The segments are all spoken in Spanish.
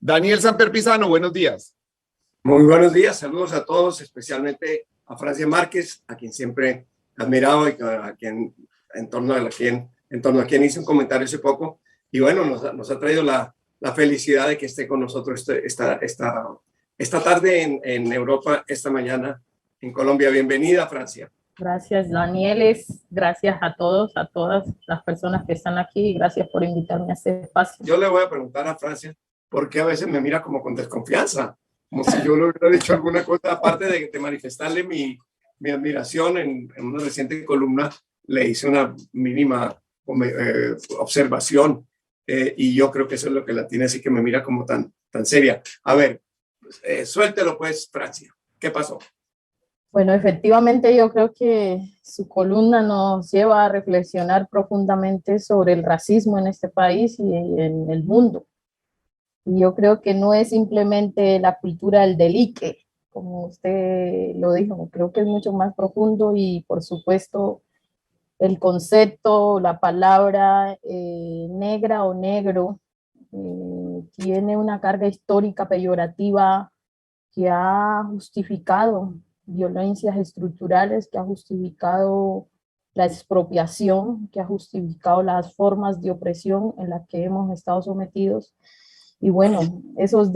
Daniel Samper Pizano, buenos días. Muy buenos días, saludos a todos, especialmente a Francia Márquez, a quien siempre he admirado y a quien, en torno a quien hice un comentario hace poco. Y bueno, nos ha traído la felicidad de que esté con nosotros esta tarde en Europa, esta mañana en Colombia. Bienvenida, Francia. Gracias, Daniel. Gracias a todos, a todas las personas que están aquí y gracias por invitarme a este espacio. Yo le voy a preguntar a Francia por qué a veces me mira como con desconfianza, como si yo le hubiera dicho alguna cosa, aparte de manifestarle mi admiración en una reciente columna, le hice una mínima observación y yo creo que eso es lo que la tiene, así que me mira como tan seria. A ver, suéltelo pues, Francia. ¿Qué pasó? Bueno, efectivamente yo creo que su columna nos lleva a reflexionar profundamente sobre el racismo en este país y en el mundo. Y yo creo que no es simplemente la cultura del delique, como usted lo dijo, creo que es mucho más profundo y por supuesto el concepto, la palabra negra o negro tiene una carga histórica peyorativa que ha justificado violencias estructurales, que ha justificado la expropiación, que ha justificado las formas de opresión en las que hemos estado sometidos. Y bueno, esos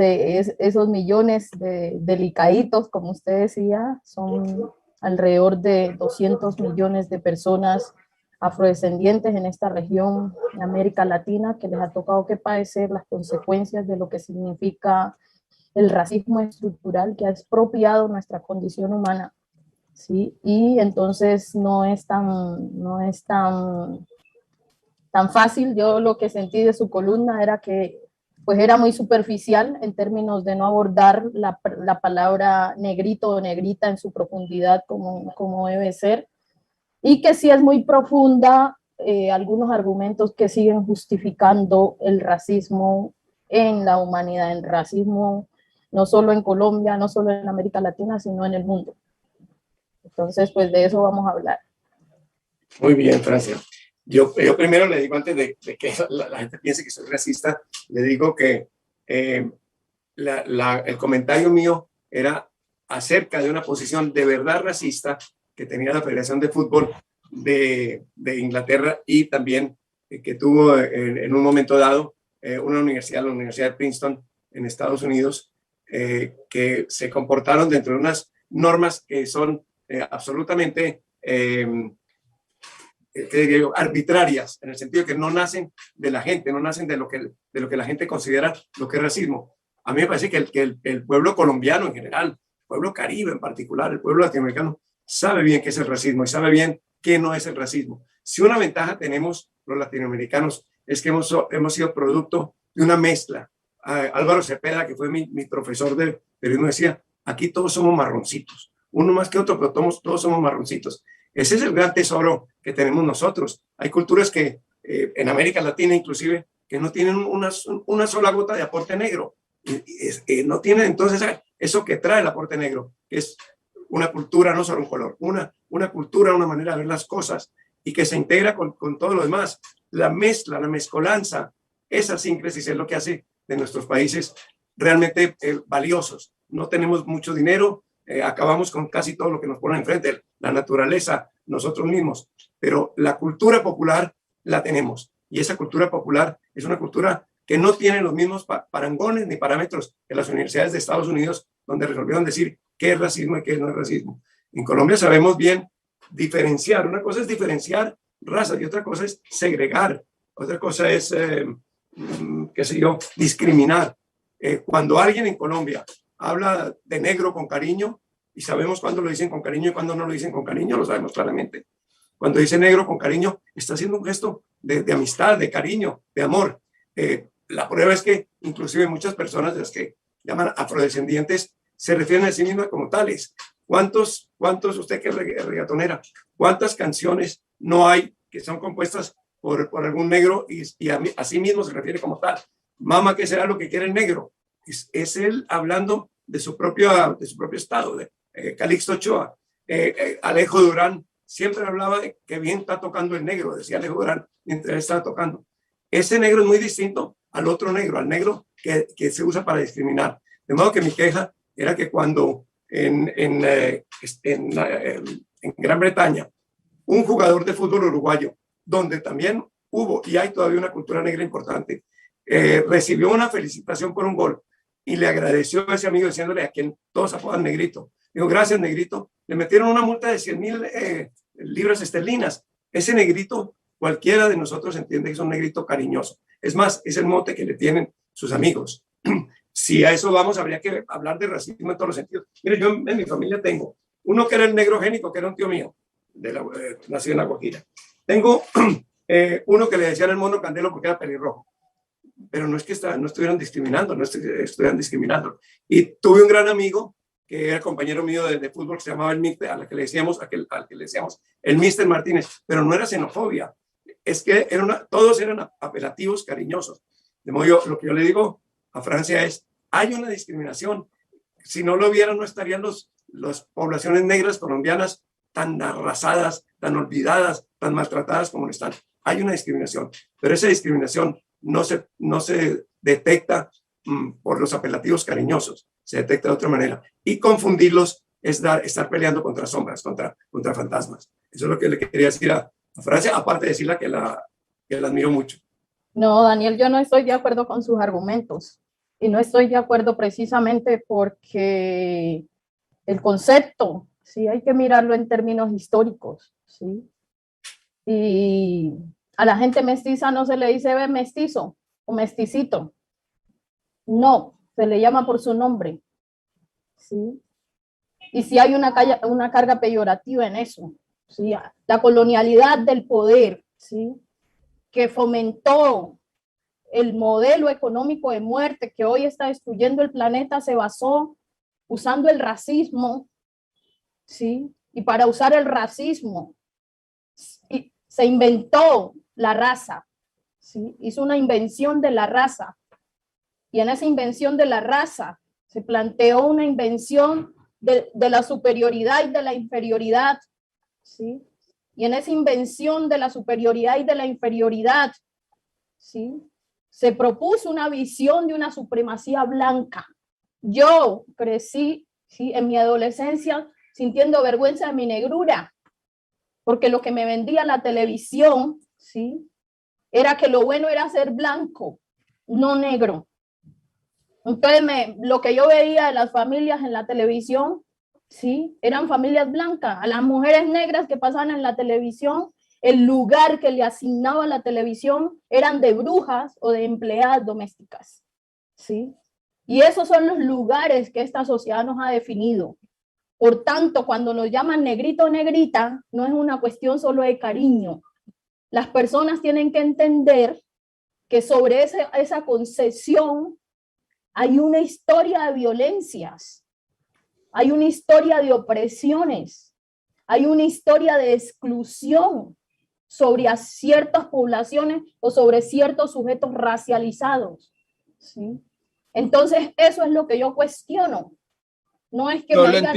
millones de delicaditos, como usted decía, son alrededor de 200 millones de personas afrodescendientes en esta región de América Latina que les ha tocado que padecer las consecuencias de lo que significa el racismo estructural que ha expropiado nuestra condición humana, ¿sí? Y entonces no es tan fácil. Yo lo que sentí de su columna era que pues era muy superficial en términos de no abordar la palabra negrito o negrita en su profundidad como debe ser, y que sí es muy profunda algunos argumentos que siguen justificando el racismo en la humanidad, el racismo no solo en Colombia, no solo en América Latina, sino en el mundo. Entonces, pues de eso vamos a hablar. Muy bien, Francia. Yo primero le digo, antes de que la gente piense que soy racista, le digo que el comentario mío era acerca de una posición de verdad racista que tenía la Federación de Fútbol de Inglaterra y también que tuvo en un momento dado una universidad, la Universidad de Princeton en Estados Unidos, que se comportaron dentro de unas normas que son absolutamente arbitrarias, en el sentido de que no nacen de la gente, no nacen de lo que la gente considera lo que es racismo. A mí me parece que el pueblo colombiano en general, el pueblo caribe en particular, el pueblo latinoamericano, sabe bien qué es el racismo y sabe bien qué no es el racismo. Si una ventaja tenemos los latinoamericanos es que hemos sido producto de una mezcla. Álvaro Cepeda, que fue mi profesor de periodismo, decía, aquí todos somos marroncitos, uno más que otro, pero todos somos marroncitos. Ese es el gran tesoro que tenemos nosotros. Hay culturas que en América Latina inclusive que no tienen una sola gota de aporte negro. No tienen entonces eso que trae el aporte negro, que es una cultura, no solo un color, una cultura, una manera de ver las cosas y que se integra con todo lo demás. La mezcla, la mezcolanza, esa síncresis es lo que hace de nuestros países realmente valiosos. No tenemos mucho dinero, acabamos con casi todo lo que nos pone enfrente, la naturaleza, nosotros mismos, pero la cultura popular la tenemos y esa cultura popular es una cultura que no tiene los mismos parangones ni parámetros que las universidades de Estados Unidos, donde resolvieron decir qué es racismo y qué no es racismo. En Colombia sabemos bien diferenciar. Una cosa es diferenciar razas y otra cosa es segregar. Otra cosa es, qué sé yo, discriminar. Cuando alguien en Colombia habla de negro con cariño, y sabemos cuándo lo dicen con cariño y cuándo no lo dicen con cariño, lo sabemos claramente. Cuando dice negro con cariño, está haciendo un gesto de amistad, de cariño, de amor. La prueba es que inclusive muchas personas de las que llaman afrodescendientes se refieren a sí mismas como tales. ¿Cuántos usted que es reggaetonera, cuántas canciones no hay que son compuestas por algún negro y a sí mismo se refiere como tal? Mamá, ¿qué será lo que quiere el negro? Es él hablando de su propio estado, de Calixto Ochoa. Alejo Durán siempre hablaba de que bien está tocando el negro, decía Alejo Durán mientras estaba tocando. Ese negro es muy distinto al otro negro, al negro que se usa para discriminar. De modo que mi queja era que cuando en Gran Bretaña, un jugador de fútbol uruguayo, donde también hubo y hay todavía una cultura negra importante, recibió una felicitación por un gol y le agradeció a ese amigo diciéndole a quien todos apodan Negrito. Digo, gracias, Negrito. Le metieron una multa de 100,000 libras esterlinas. Ese Negrito, cualquiera de nosotros entiende que es un negrito cariñoso. Es más, es el mote que le tienen sus amigos. Si a eso vamos, habría que hablar de racismo en todos los sentidos. Mire, yo en mi familia tengo uno que era el negro génico, que era un tío mío, nacido en La Guajira. Tengo uno que le decían el mono Candelo porque era pelirrojo. Pero no es que no estuvieran discriminando, no estuvieran discriminando. Y tuve un gran amigo que era compañero mío de fútbol, que se llamaba el Mister, al que le decíamos el Mister Martínez, pero no era xenofobia, es que todos eran apelativos cariñosos. De modo, lo que yo le digo a Francia es, hay una discriminación. Si no lo hubieran, no estarían las poblaciones negras colombianas tan arrasadas, tan olvidadas, tan maltratadas como están. Hay una discriminación, pero esa discriminación no se detecta por los apelativos cariñosos, se detecta de otra manera. Y confundirlos es estar peleando contra sombras, contra fantasmas. Eso es lo que le quería decir a Francia, aparte de decirle que la admiro mucho. No, Daniel, yo no estoy de acuerdo con sus argumentos. Y no estoy de acuerdo precisamente porque el concepto, sí, hay que mirarlo en términos históricos, ¿sí? Y a la gente mestiza no se le dice mestizo o mesticito. No, se le llama por su nombre, ¿sí? Y si hay una carga peyorativa en eso, ¿sí? La colonialidad del poder, ¿sí? Que fomentó el modelo económico de muerte que hoy está destruyendo el planeta, se basó usando el racismo, ¿sí? Y para usar el racismo se inventó la raza, ¿sí? Hizo una invención de la raza. Y en esa invención de la raza se planteó una invención de la superioridad y de la inferioridad, ¿sí? Y en esa invención de la superioridad y de la inferioridad, ¿sí? Se propuso una visión de una supremacía blanca. Yo crecí, ¿sí? En mi adolescencia sintiendo vergüenza de mi negrura, porque lo que me vendía la televisión, ¿sí? Era que lo bueno era ser blanco, no negro. Entonces, lo que yo veía de las familias en la televisión, ¿sí? Eran familias blancas. A las mujeres negras que pasaban en la televisión, el lugar que le asignaba la televisión eran de brujas o de empleadas domésticas, ¿sí? Y esos son los lugares que esta sociedad nos ha definido. Por tanto, cuando nos llaman negrito o negrita, no es una cuestión solo de cariño. Las personas tienen que entender que sobre esa concesión hay una historia de violencias, hay una historia de opresiones, hay una historia de exclusión sobre ciertas poblaciones o sobre ciertos sujetos racializados, ¿sí? Entonces, eso es lo que yo cuestiono. No es que me diga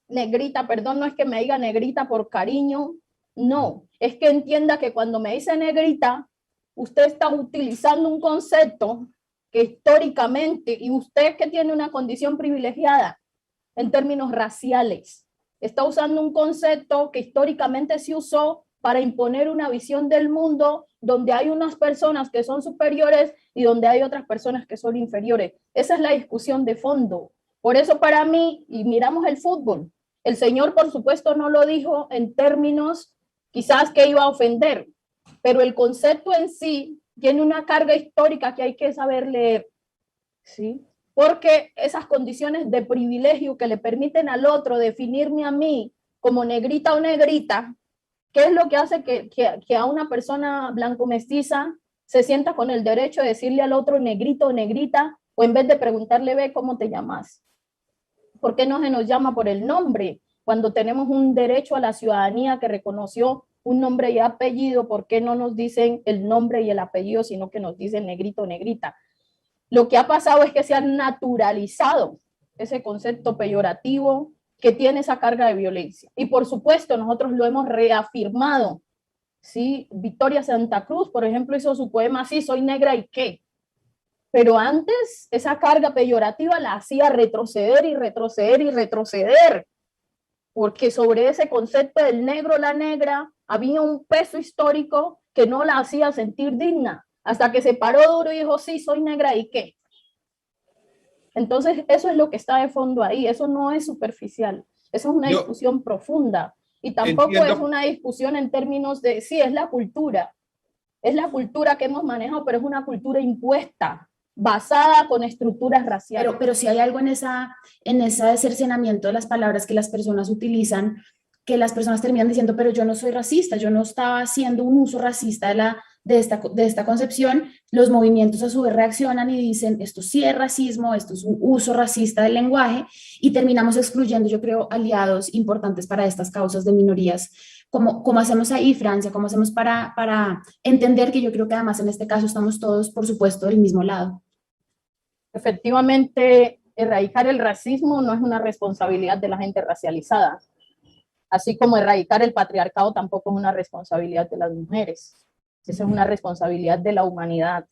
negrita, perdón, no es que me diga negrita por cariño, no, es que entienda que cuando me dice negrita, usted está utilizando un concepto que históricamente, y usted que tiene una condición privilegiada en términos raciales, está usando un concepto que históricamente se usó para imponer una visión del mundo donde hay unas personas que son superiores y donde hay otras personas que son inferiores. Esa es la discusión de fondo. Por eso para mí, y miramos el fútbol, el señor por supuesto no lo dijo en términos quizás que iba a ofender, pero el concepto en sí tiene una carga histórica que hay que saber leer, ¿sí? Porque esas condiciones de privilegio que le permiten al otro definirme a mí como negrita o negrita, ¿qué es lo que hace que a una persona blanco mestiza se sienta con el derecho de decirle al otro negrito o negrita, o en vez de preguntarle, ve, ¿cómo te llamas? ¿Por qué no se nos llama por el nombre? Cuando tenemos un derecho a la ciudadanía que reconoció un nombre y apellido, ¿por qué no nos dicen el nombre y el apellido, sino que nos dicen negrito o negrita? Lo que ha pasado es que se ha naturalizado ese concepto peyorativo que tiene esa carga de violencia. Y por supuesto, nosotros lo hemos reafirmado, ¿sí? Victoria Santa Cruz, por ejemplo, hizo su poema así, soy negra y qué, pero antes esa carga peyorativa la hacía retroceder y retroceder y retroceder, porque sobre ese concepto del negro, la negra, había un peso histórico que no la hacía sentir digna, hasta que se paró duro y dijo, sí, soy negra, ¿y qué? Entonces, eso es lo que está de fondo ahí, eso no es superficial, eso es una discusión profunda, y tampoco es una discusión en términos de, sí, es la cultura que hemos manejado, pero es una cultura impuesta, basada con estructuras raciales. Pero si hay algo en ese cercenamiento de las palabras que las personas utilizan, que las personas terminan diciendo, pero yo no soy racista, yo no estaba haciendo un uso racista de esta concepción, los movimientos a su vez reaccionan y dicen, esto sí es racismo, esto es un uso racista del lenguaje, y terminamos excluyendo, yo creo, aliados importantes para estas causas de minorías. ¿Cómo hacemos ahí, Francia? ¿Cómo hacemos para entender que yo creo que además en este caso estamos todos, por supuesto, del mismo lado? Efectivamente, erradicar el racismo no es una responsabilidad de la gente racializada, así como erradicar el patriarcado tampoco es una responsabilidad de las mujeres. Esa es una responsabilidad de la humanidad.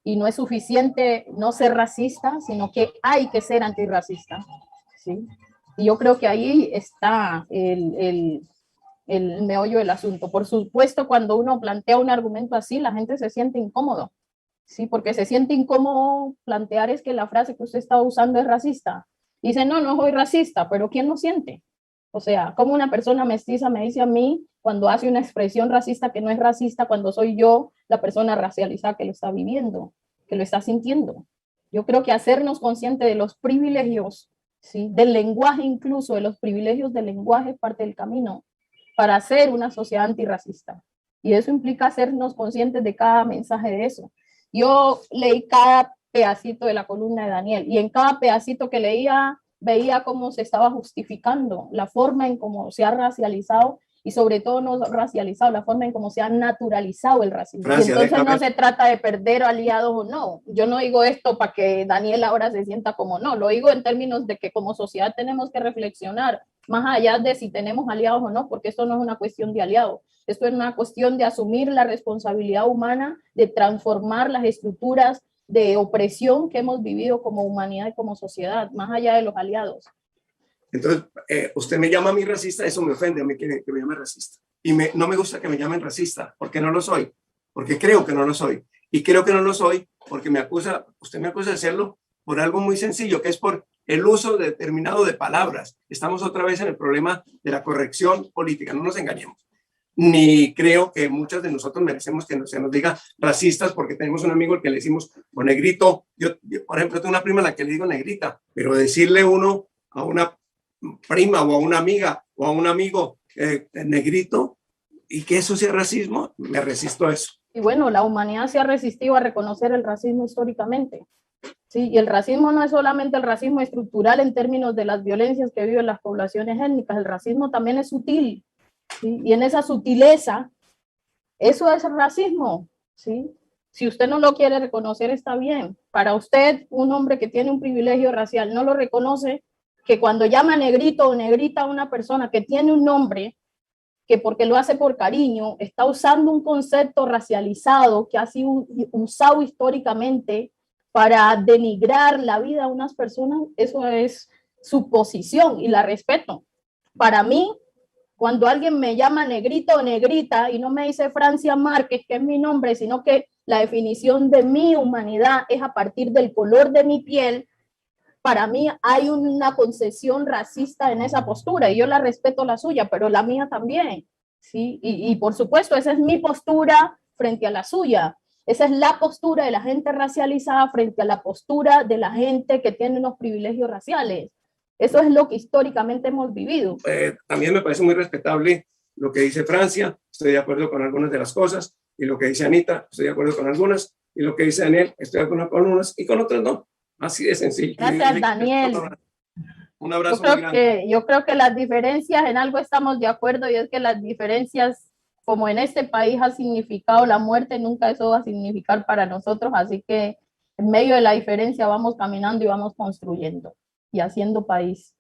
Y no es suficiente no ser racista, sino que hay que ser antirracista, ¿sí? Y yo creo que ahí está el meollo del asunto. Por supuesto, cuando uno plantea un argumento así, la gente se siente incómodo, ¿sí? Porque se siente incómodo plantear es que la frase que usted está usando es racista. Dice, no, no soy racista, pero ¿quién lo siente? O sea, como una persona mestiza me dice a mí cuando hace una expresión racista que no es racista, cuando soy yo la persona racializada que lo está viviendo, que lo está sintiendo. Yo creo que hacernos conscientes de los privilegios, ¿sí? Del lenguaje incluso, de los privilegios del lenguaje es parte del camino para hacer una sociedad antirracista. Y eso implica hacernos conscientes de cada mensaje de eso. Yo leí cada pedacito de la columna de Daniel y en cada pedacito que leía veía cómo se estaba justificando la forma en cómo se ha racializado y sobre todo no racializado, la forma en cómo se ha naturalizado el racismo. Francia, y entonces no se trata de perder aliados o no. Yo no digo esto para que Daniel ahora se sienta como no, lo digo en términos de que como sociedad tenemos que reflexionar más allá de si tenemos aliados o no, porque esto no es una cuestión de aliados, esto es una cuestión de asumir la responsabilidad humana, de transformar las estructuras de opresión que hemos vivido como humanidad y como sociedad, más allá de los aliados. Entonces, usted me llama a mí racista, eso me ofende a mí que me llame racista. Y no me gusta que me llamen racista, porque no lo soy, porque creo que no lo soy. Y creo que no lo soy porque usted me acusa de serlo por algo muy sencillo, que es por el uso determinado de palabras. Estamos otra vez en el problema de la corrección política, no nos engañemos. Ni creo que muchos de nosotros merecemos que se nos diga racistas porque tenemos un amigo al que le decimos o negrito. Yo, por ejemplo, tengo una prima a la que le digo negrita, pero decirle uno a una prima o a una amiga o a un amigo negrito y que eso sea racismo, me resisto a eso. Y bueno, la humanidad se ha resistido a reconocer el racismo históricamente. Sí, y el racismo no es solamente el racismo estructural en términos de las violencias que viven las poblaciones étnicas, el racismo también es sutil, ¿sí? Y en esa sutileza, eso es el racismo, ¿sí? Si usted no lo quiere reconocer, está bien. Para usted, un hombre que tiene un privilegio racial no lo reconoce, que cuando llama negrito o negrita a una persona que tiene un nombre, que porque lo hace por cariño, está usando un concepto racializado que ha sido usado históricamente para denigrar la vida de unas personas, eso es su posición y la respeto. Para mí, cuando alguien me llama negrito o negrita y no me dice Francia Márquez, que es mi nombre, sino que la definición de mi humanidad es a partir del color de mi piel, para mí hay una concesión racista en esa postura y yo la respeto la suya, pero la mía también, ¿sí? Y por supuesto, esa es mi postura frente a la suya. Esa es la postura de la gente racializada frente a la postura de la gente que tiene unos privilegios raciales. Eso es lo que históricamente hemos vivido. También me parece muy respetable lo que dice Francia, estoy de acuerdo con algunas de las cosas, y lo que dice Anita, estoy de acuerdo con algunas, y lo que dice Daniel, estoy de acuerdo con unas, y con otras no. Así de sencillo. Gracias, Daniel. Un abrazo muy grande. Yo creo que las diferencias, en algo estamos de acuerdo, y es que las diferencias, como en este país ha significado la muerte, nunca eso va a significar para nosotros, así que en medio de la diferencia vamos caminando y vamos construyendo y haciendo país.